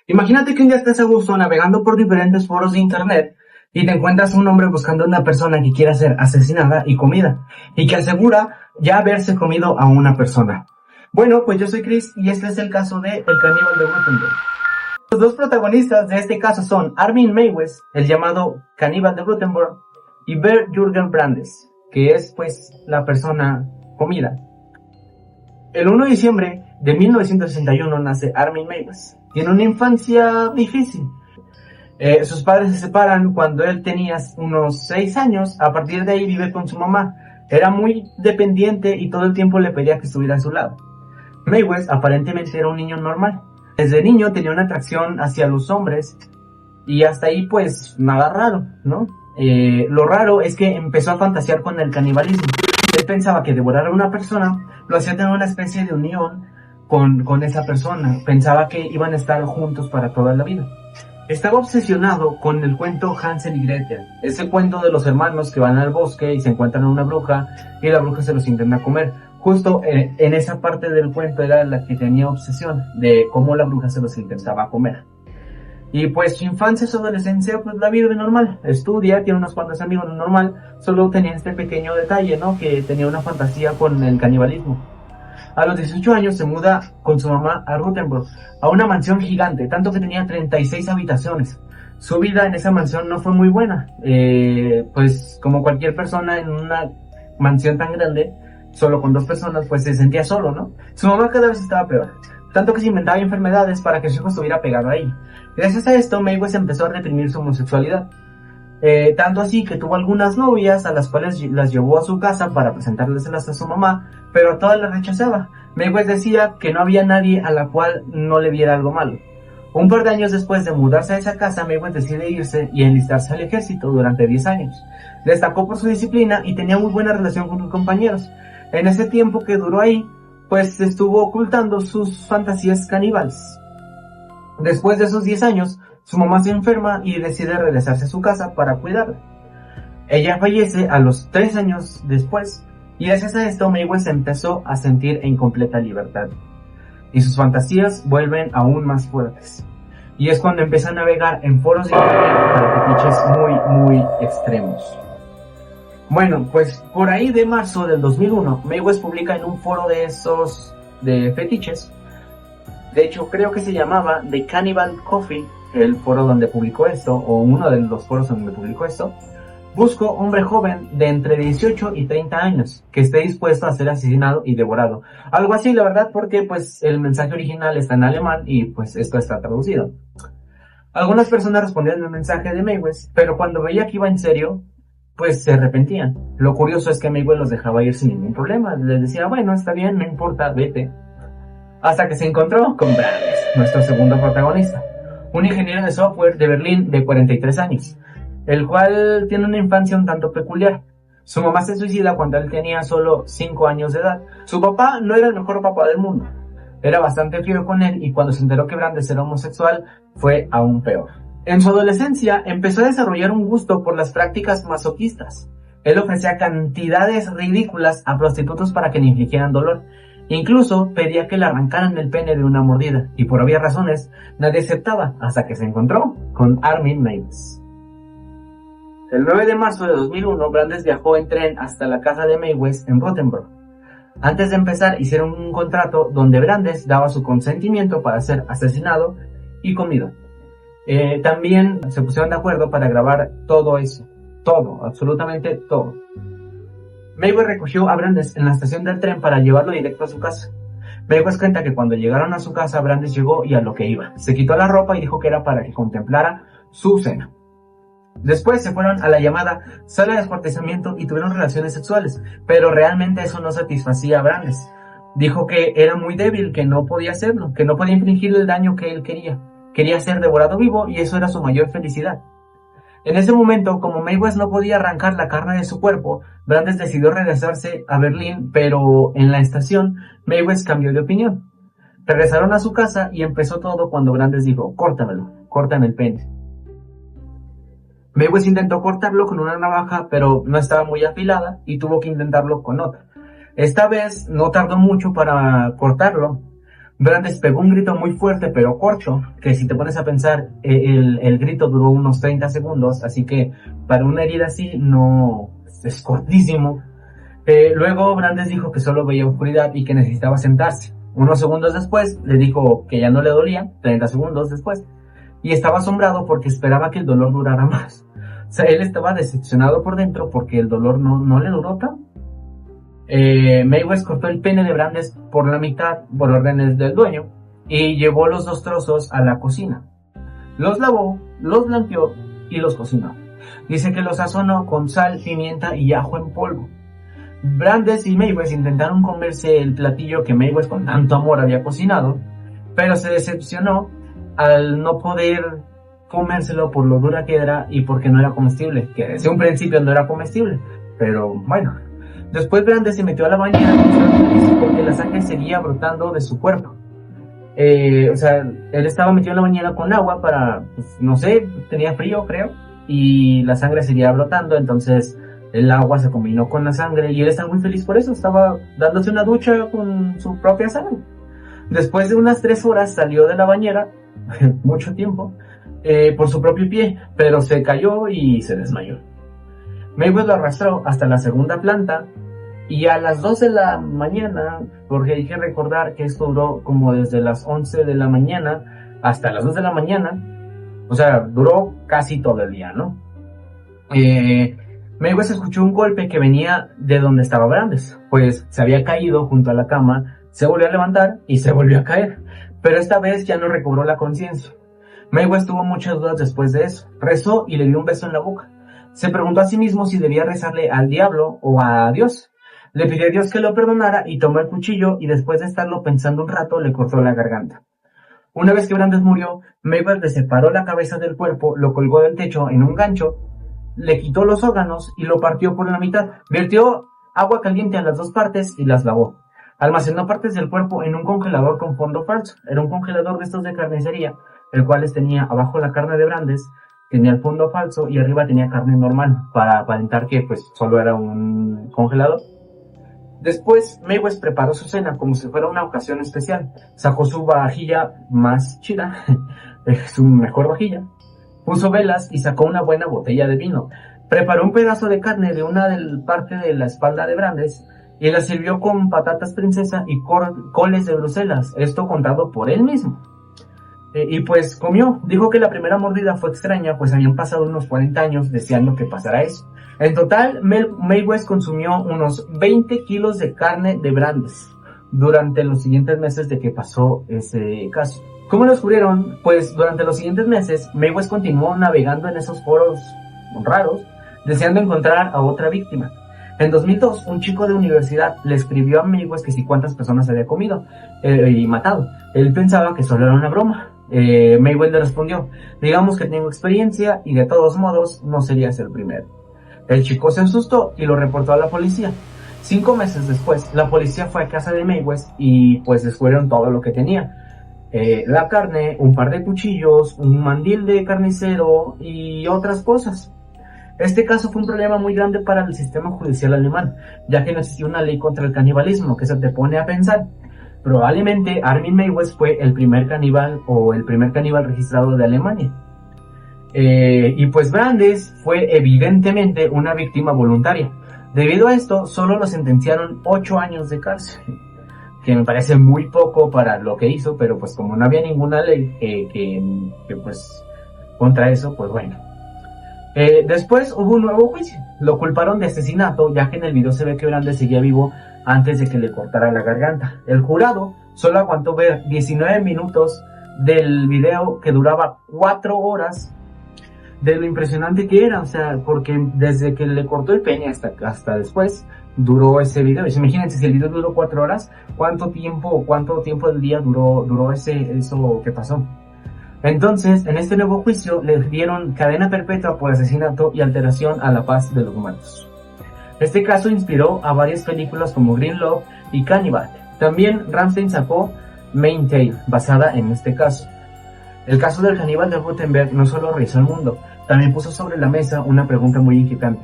Imagínate que un día estés a gusto navegando por diferentes foros de internet y te encuentras un hombre buscando a una persona que quiera ser asesinada y comida, y que asegura ya haberse comido a una persona. Bueno, pues yo soy Chris y este es el caso de El Caníbal de Württemberg. Los dos protagonistas de este caso son Armin Meiwes, el llamado Caníbal de Württemberg, y Bert Jürgen Brandes, que es pues la persona comida. El 1 de diciembre de 1961 nace Armin Meiwes. Tiene una infancia difícil. Sus padres se separan cuando él tenía unos 6 años. A partir de ahí vive con su mamá. Era muy dependiente y todo el tiempo le pedía que estuviera a su lado. Meiwes aparentemente era un niño normal. Desde niño tenía una atracción hacia los hombres y hasta ahí pues nada raro, ¿no? Lo raro es que empezó a fantasear con el canibalismo. Él pensaba que devorar a una persona lo hacía tener una especie de unión con esa persona. Pensaba que iban a estar juntos para toda la vida. Estaba obsesionado con el cuento Hansel y Gretel, ese cuento de los hermanos que van al bosque y se encuentran a una bruja y la bruja se los intenta comer. Justo en esa parte del cuento era la que tenía obsesión de cómo la bruja se los intentaba comer. Y pues su infancia, su adolescencia, pues la vive normal, estudia, tiene unos cuantos amigos normal, solo tenía este pequeño detalle, ¿no? Que tenía una fantasía con el canibalismo. A los 18 años se muda con su mamá a Württemberg, a una mansión gigante, tanto que tenía 36 habitaciones. Su vida en esa mansión no fue muy buena, pues como cualquier persona en una mansión tan grande, solo con 2 personas, pues se sentía solo, ¿no? Su mamá cada vez estaba peor, tanto que se inventaba enfermedades para que su hijo estuviera pegado a ella. Gracias a esto, Meiwes empezó a reprimir su homosexualidad. Tanto así que tuvo algunas novias a las cuales las llevó a su casa para presentárselas a su mamá, pero a todas las rechazaba. Meiwes decía que no había nadie a la cual no le viera algo malo. Un par de años después de mudarse a esa casa, Meiwes decide irse y enlistarse al ejército durante 10 años. Destacó por su disciplina y tenía muy buena relación con sus compañeros. En ese tiempo que duró ahí, pues estuvo ocultando sus fantasías caníbales. Después de esos 10 años, su mamá se enferma y decide regresarse a su casa para cuidarla. Ella fallece a los 3 años después, y gracias a esto Meiwes empezó a sentir en completa libertad. Y sus fantasías vuelven aún más fuertes. Y es cuando empieza a navegar en foros de internet para fetiches muy extremos. Bueno, pues por ahí de marzo del 2001, Meiwes publica en un foro de esos de fetiches. De hecho, creo que se llamaba The Cannibal Coffee, el foro donde publicó esto, o uno de los foros donde publicó esto. Busco hombre joven de entre 18 y 30 años, que esté dispuesto a ser asesinado y devorado. Algo así, la verdad, porque pues el mensaje original está en alemán y pues esto está traducido. Algunas personas respondían el mensaje de Meiwes, pero cuando veía que iba en serio, pues se arrepentían. Lo curioso es que Meiwes los dejaba ir sin ningún problema. Les decía, bueno, está bien, no importa, vete. Hasta que se encontró con Brandes, nuestro segundo protagonista, un ingeniero de software de Berlín de 43 años, el cual tiene una infancia un tanto peculiar. Su mamá se suicida cuando él tenía solo 5 años de edad. Su papá no era el mejor papá del mundo, era bastante frío con él y cuando se enteró que Brandes era homosexual fue aún peor. En su adolescencia empezó a desarrollar un gusto por las prácticas masoquistas. Él ofrecía cantidades ridículas a prostitutos para que le infligieran dolor. Incluso pedía que le arrancaran el pene de una mordida, y por obvias razones, nadie aceptaba hasta que se encontró con Armin Meiwes. El 9 de marzo de 2001, Brandes viajó en tren hasta la casa de Meiwes en Württemberg. Antes de empezar, hicieron un contrato donde Brandes daba su consentimiento para ser asesinado y comido. También se pusieron de acuerdo para grabar todo eso, todo, absolutamente todo. Meiwes recogió a Brandes en la estación del tren para llevarlo directo a su casa. Meiwes cuenta que cuando llegaron a su casa, Brandes llegó y a lo que iba. Se quitó la ropa y dijo que era para que contemplara su cena. Después se fueron a la llamada sala de descuartizamiento y tuvieron relaciones sexuales, pero realmente eso no satisfacía a Brandes. Dijo que era muy débil, que no podía hacerlo, que no podía infligirle el daño que él quería. Quería ser devorado vivo y eso era su mayor felicidad. En ese momento, como Meiwes no podía arrancar la carne de su cuerpo, Brandes decidió regresarse a Berlín, pero en la estación, Meiwes cambió de opinión. Regresaron a su casa y empezó todo cuando Brandes dijo, córtamelo, córtame el pene. Meiwes intentó cortarlo con una navaja, pero no estaba muy afilada y tuvo que intentarlo con otra. Esta vez no tardó mucho para cortarlo, Brandes pegó un grito muy fuerte pero corto, que si te pones a pensar, el grito duró unos 30 segundos, así que para una herida así no es cortísimo. Luego Brandes dijo que solo veía oscuridad y que necesitaba sentarse. Unos segundos después le dijo que ya no le dolía, 30 segundos después, y estaba asombrado porque esperaba que el dolor durara más. O sea, él estaba decepcionado por dentro porque el dolor no le duró tanto. Mayweather cortó el pene de Brandes por la mitad por órdenes del dueño y llevó los dos trozos a la cocina. Los lavó, los blanqueó y los cocinó. Dice que los sazonó con sal, pimienta y ajo en polvo. Brandes y Mayweather intentaron comerse el platillo que Mayweather con tanto amor había cocinado, pero se decepcionó al no poder comérselo por lo dura que era y porque no era comestible, que desde un principio no era comestible, pero bueno. Después Brandes se metió a la bañera porque la sangre seguía brotando de su cuerpo. O sea, él estaba metido en la bañera con agua para, pues, no sé, tenía frío creo, y la sangre seguía brotando, entonces el agua se combinó con la sangre y él estaba muy feliz por eso, estaba dándose una ducha con su propia sangre. Después de unas 3 horas salió de la bañera, mucho tiempo, por su propio pie, pero se cayó y se desmayó. Mayweather lo arrastró hasta la segunda planta y a las 2 de la mañana, porque hay que recordar que esto duró como desde las 11 de la mañana hasta las 2 de la mañana, o sea, duró casi todo el día, ¿no? Mayweather escuchó un golpe que venía de donde estaba Brandes, pues se había caído junto a la cama, se volvió a levantar y se volvió a caer, pero esta vez ya no recobró la conciencia. Mayweather tuvo muchas dudas después de eso, rezó y le dio un beso en la boca. Se preguntó a sí mismo si debía rezarle al diablo o a Dios. Le pidió a Dios que lo perdonara y tomó el cuchillo y después de estarlo pensando un rato le cortó la garganta. Una vez que Brandes murió, Mayweather le separó la cabeza del cuerpo, lo colgó del techo en un gancho, le quitó los órganos y lo partió por la mitad. Vertió agua caliente a las dos partes y las lavó. Almacenó partes del cuerpo en un congelador con fondo falso. Era un congelador de estos de carnicería, el cual tenía abajo la carne de Brandes, tenía el fondo falso y arriba tenía carne normal para aparentar que pues solo era un congelador. Después Mayweather preparó su cena como si fuera una ocasión especial. Sacó su vajilla más chida, su mejor vajilla, puso velas y sacó una buena botella de vino. Preparó un pedazo de carne de una parte de la espalda de Brandes y la sirvió con patatas princesa y coles de Bruselas, esto contado por él mismo. Y pues comió. Dijo que la primera mordida fue extraña, pues habían pasado unos 40 años deseando que pasara eso. En total, Mayweather consumió unos 20 kilos de carne de Brandes durante los siguientes meses de que pasó ese caso. ¿Cómo lo descubrieron? Pues durante los siguientes meses, Mayweather continuó navegando en esos foros raros, deseando encontrar a otra víctima. En 2002, un chico de universidad le escribió a Mayweather que si cuántas personas había comido y matado. Él pensaba que solo era una broma. Mayweather le respondió: digamos que tengo experiencia y de todos modos no serías el primero. El chico se asustó y lo reportó a la policía. 5 meses después, la policía fue a casa de Mayweather y pues descubrieron todo lo que tenía. La carne, un par de cuchillos, un mandil de carnicero y otras cosas. Este caso fue un problema muy grande para el sistema judicial alemán, ya que no existía una ley contra el canibalismo, que se te pone a pensar. Probablemente Armin Mayweather fue el primer caníbal o el primer caníbal registrado de Alemania. Y pues Brandes fue evidentemente una víctima voluntaria. Debido a esto, solo lo sentenciaron 8 años de cárcel, que me parece muy poco para lo que hizo, pero pues como no había ninguna ley que pues contra eso, pues bueno. Después hubo un nuevo juicio. Lo culparon de asesinato, ya que en el video se ve que Brandes seguía vivo antes de que le cortara la garganta. El jurado solo aguantó ver 19 minutos del video que duraba 4 horas de lo impresionante que era, o sea, porque desde que le cortó el pene hasta después duró ese video. Imagínense, si el video duró 4 horas, ¿cuánto tiempo del día duró eso que pasó? Entonces, en este nuevo juicio le dieron cadena perpetua por asesinato y alteración a la paz de los humanos. Este caso inspiró a varias películas como Green Love y Cannibal. También Rammstein sacó Main Tale, basada en este caso. El caso del caníbal de Gutenberg no solo rehizo el mundo, también puso sobre la mesa una pregunta muy inquietante.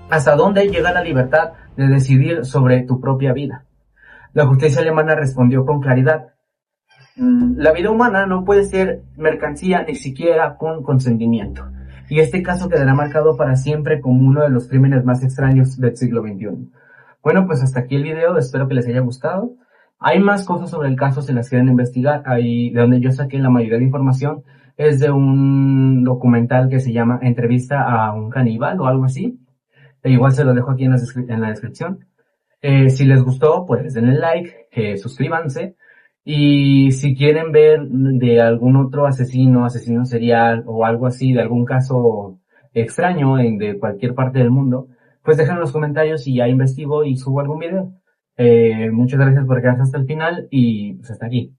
¿Hasta dónde llega la libertad de decidir sobre tu propia vida? La justicia alemana respondió con claridad: La vida humana no puede ser mercancía ni siquiera con consentimiento. Y este caso quedará marcado para siempre como uno de los crímenes más extraños del siglo XXI. Bueno, pues hasta aquí el video, espero que les haya gustado. Hay más cosas sobre el caso si las quieren investigar. Ahí de donde yo saqué la mayoría de información es de un documental que se llama Entrevista a un caníbal o algo así. E igual se lo dejo aquí en la descripción. Si les gustó, pues denle like, suscríbanse. Y si quieren ver de algún otro asesino serial o algo así, de algún caso extraño de cualquier parte del mundo, pues dejen en los comentarios y ya investigo y subo algún video. Muchas gracias por quedarse hasta el final y pues hasta aquí.